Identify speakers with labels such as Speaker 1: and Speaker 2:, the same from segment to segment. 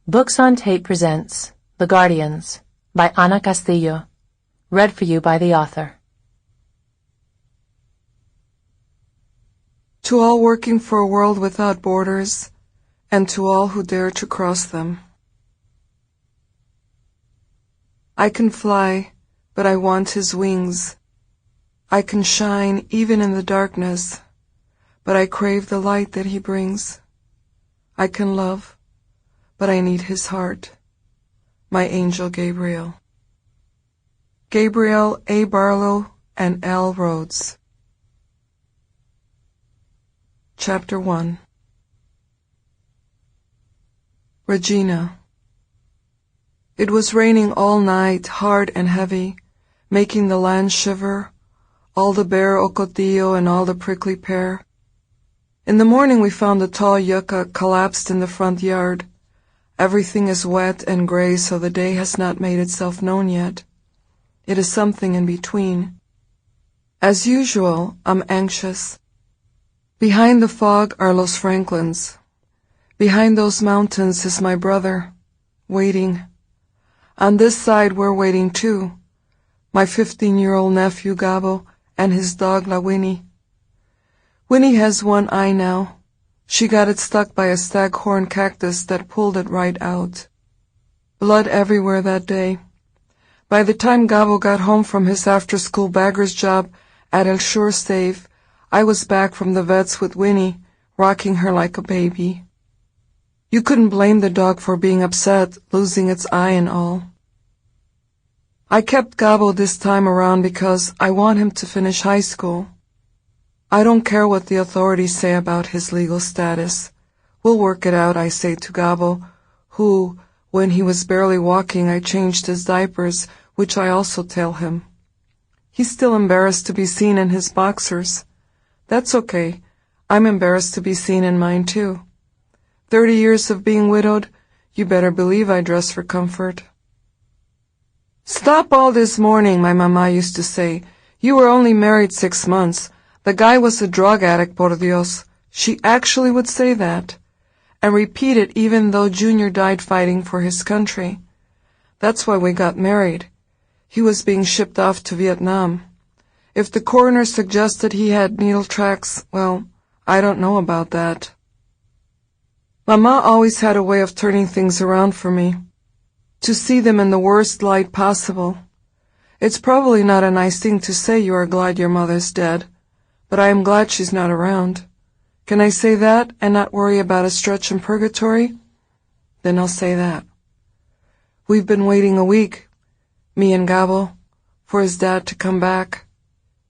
Speaker 1: Books on Tape presents The Guardians by Ana Castillo, read for you by the author.
Speaker 2: To all working for a world without borders, and to all who dare to cross them. I can fly, but I want his wings. I can shine even in the darkness, but I crave the light that he brings. I can love, but I need his heart. My angel Gabriel. Gabriel A. Barlow and L. Rhodes. Chapter 1. Regina. It was raining all night, hard and heavy, making the land shiver, all the bare ocotillo and all the prickly pear. In the morning we found the tall yucca collapsed in the front yard. Everything is wet and gray, so the day has not made itself known yet. It is something in between. As usual, I'm anxious. Behind the fog are Los Franklins. Behind those mountains is my brother, waiting. On this side we're waiting too, my 15-year-old nephew Gabo and his dog La Winnie. Winnie has one eye now. She got it stuck by a staghorn cactus that pulled it right out. Blood everywhere that day. By the time Gabo got home from his after-school bagger's job at El Shore Save, I was back from the vets with Winnie, rocking her like a baby. You couldn't blame the dog for being upset, losing its eye and all. I kept Gabo this time around because I want him to finish high school. I don't care what the authorities say about his legal status. We'll work it out, I say to Gabo, who, when he was barely walking, I changed his diapers, which I also tell him. He's still embarrassed to be seen in his boxers. That's okay. I'm embarrassed to be seen in mine too. 30 years of being widowed, you better believe I dress for comfort. Stop all this mourning, my mama used to say. You were only married 6 months. The guy was a drug addict, por Dios. She actually would say that, and repeat it even though Junior died fighting for his country. That's why we got married. He was being shipped off to Vietnam. If the coroner suggested he had needle tracks, well, I don't know about that. Mama always had a way of turning things around for me, to see them in the worst light possible. It's probably not a nice thing to say you are glad your mother's dead, but I am glad she's not around. Can I say that and not worry about a stretch in purgatory? Then I'll say that. We've been waiting a week, me and Gabo, for his dad to come back.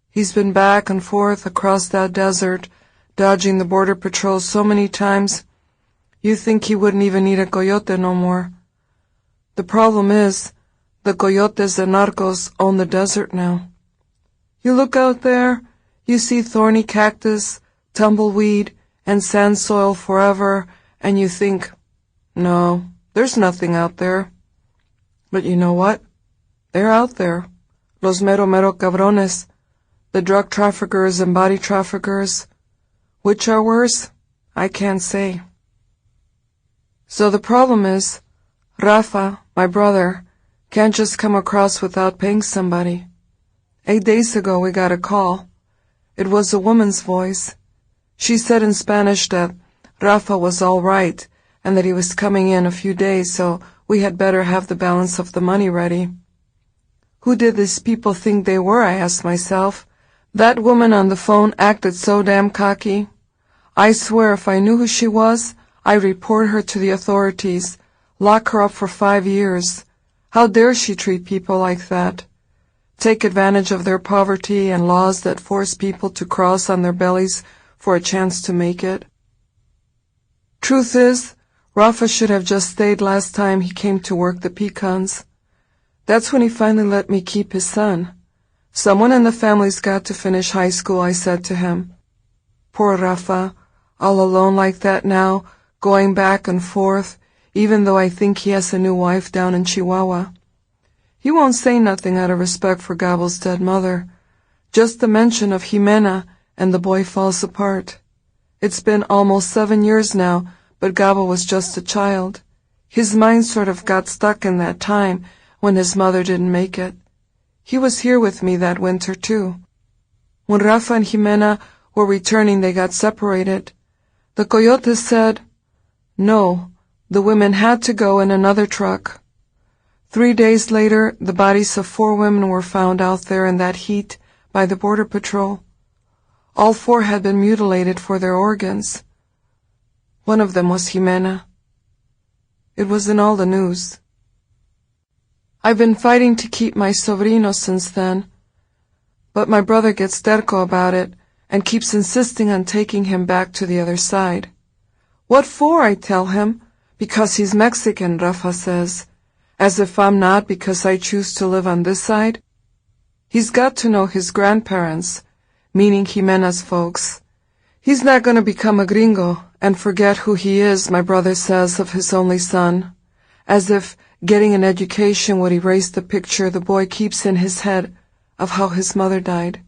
Speaker 2: He's been back and forth across that desert, dodging the border patrol so many times, you think he wouldn't even need a coyote no more. The problem is, the coyotes and narcos own the desert now. You look out there, you see thorny cactus, tumbleweed, and sand soil forever, and you think, no, there's nothing out there. But you know what? They're out there. Los mero cabrones, the drug traffickers and body traffickers. Which are worse? I can't say. So the problem is, Rafa, my brother, can't just come across without paying somebody. 8 days ago we got a call. It was a woman's voice. She said in Spanish that Rafa was all right and that he was coming in a few days, so we had better have the balance of the money ready. Who did these people think they were, I asked myself. That woman on the phone acted so damn cocky. I swear if I knew who she was, I'd report her to the authorities, lock her up for 5 years. How dare she treat people like that? Take advantage of their poverty and laws that force people to cross on their bellies for a chance to make it. Truth is, Rafa should have just stayed last time he came to work the pecans. That's when he finally let me keep his son. Someone in the family's got to finish high school, I said to him. Poor Rafa, all alone like that now, going back and forth, even though I think he has a new wife down in Chihuahua. He won't say nothing out of respect for Gabo's dead mother. Just the mention of Jimena, and the boy falls apart. It's been almost 7 years now, but Gabo was just a child. His mind sort of got stuck in that time when his mother didn't make it. He was here with me that winter, too. When Rafa and Jimena were returning, they got separated. The coyotes said, no, the women had to go in another truck. 3 days later, the bodies of 4 women were found out there in that heat by the border patrol. All 4 had been mutilated for their organs. One of them was Jimena. It was in all the news. I've been fighting to keep my sobrino since then, but my brother gets terco about it and keeps insisting on taking him back to the other side. What for, I tell him, because he's Mexican, Rafa says, as if I'm not because I choose to live on this side. He's got to know his grandparents, meaning Jimena's folks. He's not going to become a gringo and forget who he is, my brother says of his only son, as if getting an education would erase the picture the boy keeps in his head of how his mother died.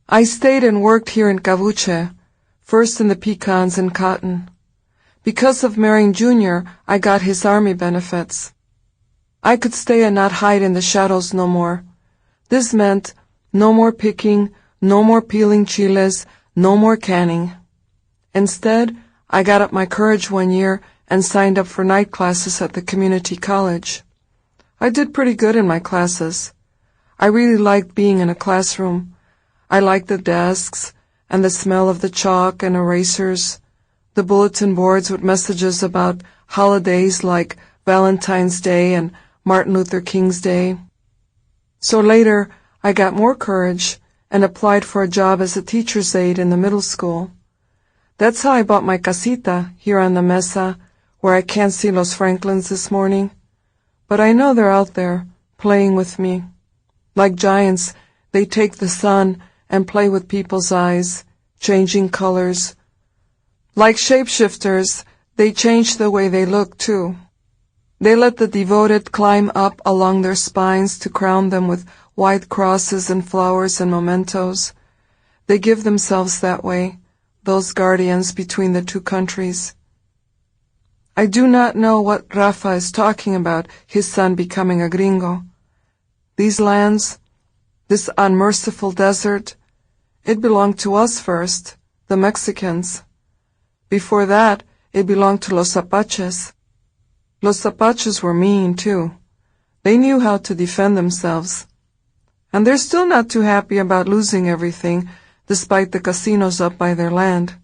Speaker 2: I stayed and worked here in Cabuche, first in the pecans and cotton. Because of marrying Junior, I got his army benefits. I could stay and not hide in the shadows no more. This meant no more picking, no more peeling chiles, no more canning. Instead, I got up my courage one year and signed up for night classes at the community college. I did pretty good in my classes. I really liked being in a classroom. I liked the desks and the smell of the chalk and erasers, the bulletin boards with messages about holidays like Valentine's Day and Martin Luther King's Day. So later, I got more courage and applied for a job as a teacher's aide in the middle school. That's how I bought my casita here on the mesa, where I can't see Los Franklins this morning. But I know they're out there, playing with me. Like giants, they take the sun and play with people's eyes, changing colors. Like shapeshifters, they change the way they look, too. They let the devoted climb up along their spines to crown them with white crosses and flowers and mementos. They give themselves that way, those guardians between the two countries. I do not know what Rafa is talking about, his son becoming a gringo. These lands, this unmerciful desert, it belonged to us first, the Mexicans. Before that, it belonged to Los Apaches. Los Apaches were mean, too. They knew how to defend themselves. And they're still not too happy about losing everything, despite the casinos up by their land.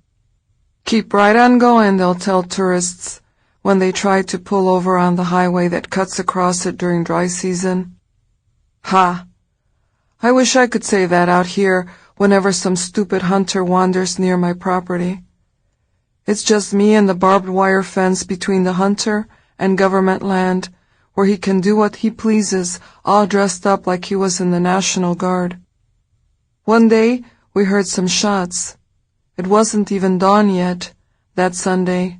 Speaker 2: Keep right on going, they'll tell tourists, when they try to pull over on the highway that cuts across it during dry season. Ha! I wish I could say that out here whenever some stupid hunter wanders near my property. It's just me and the barbed wire fence between the hunter and government land, where he can do what he pleases, all dressed up like he was in the National Guard. One day, we heard some shots. It wasn't even dawn yet, that Sunday.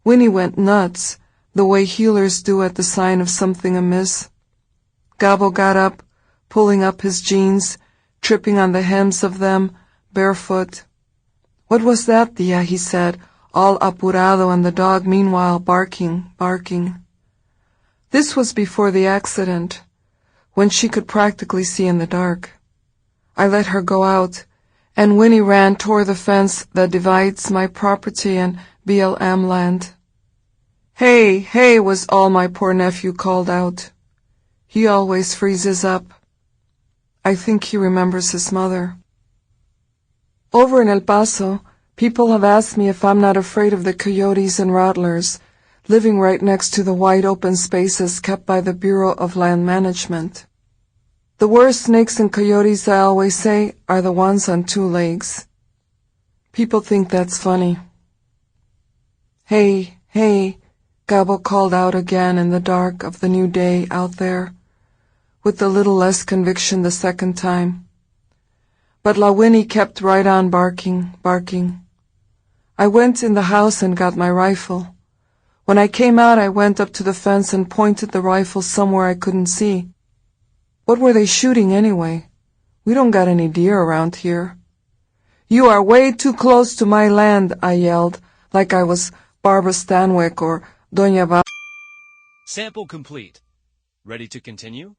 Speaker 2: Winnie went nuts, the way healers do at the sign of something amiss. Gabo got up, pulling up his jeans, tripping on the hems of them, barefoot. "What was that, Tia?" he said, all apurado, and the dog meanwhile barking. This was before the accident, when she could practically see in the dark. I let her go out, and Winnie ran toward the fence that divides my property and BLM land. "Hey, hey," was all my poor nephew called out. He always freezes up. I think he remembers his mother. Over in El Paso, people have asked me if I'm not afraid of the coyotes and rattlers, living right next to the wide open spaces kept by the Bureau of Land Management. The worst snakes and coyotes, I always say, are the ones on 2 legs. People think that's funny. "Hey, hey," Gabo called out again in the dark of the new day out there, with a little less conviction the second time. But La Winnie kept right on barking. I went in the house and got my rifle. When I came out, I went up to the fence and pointed the rifle somewhere I couldn't see. What were they shooting anyway? We don't got any deer around here. "You are way too close to my land," I yelled, like I was Barbara Stanwyck or Doña Va.
Speaker 3: Sample complete. Ready to continue?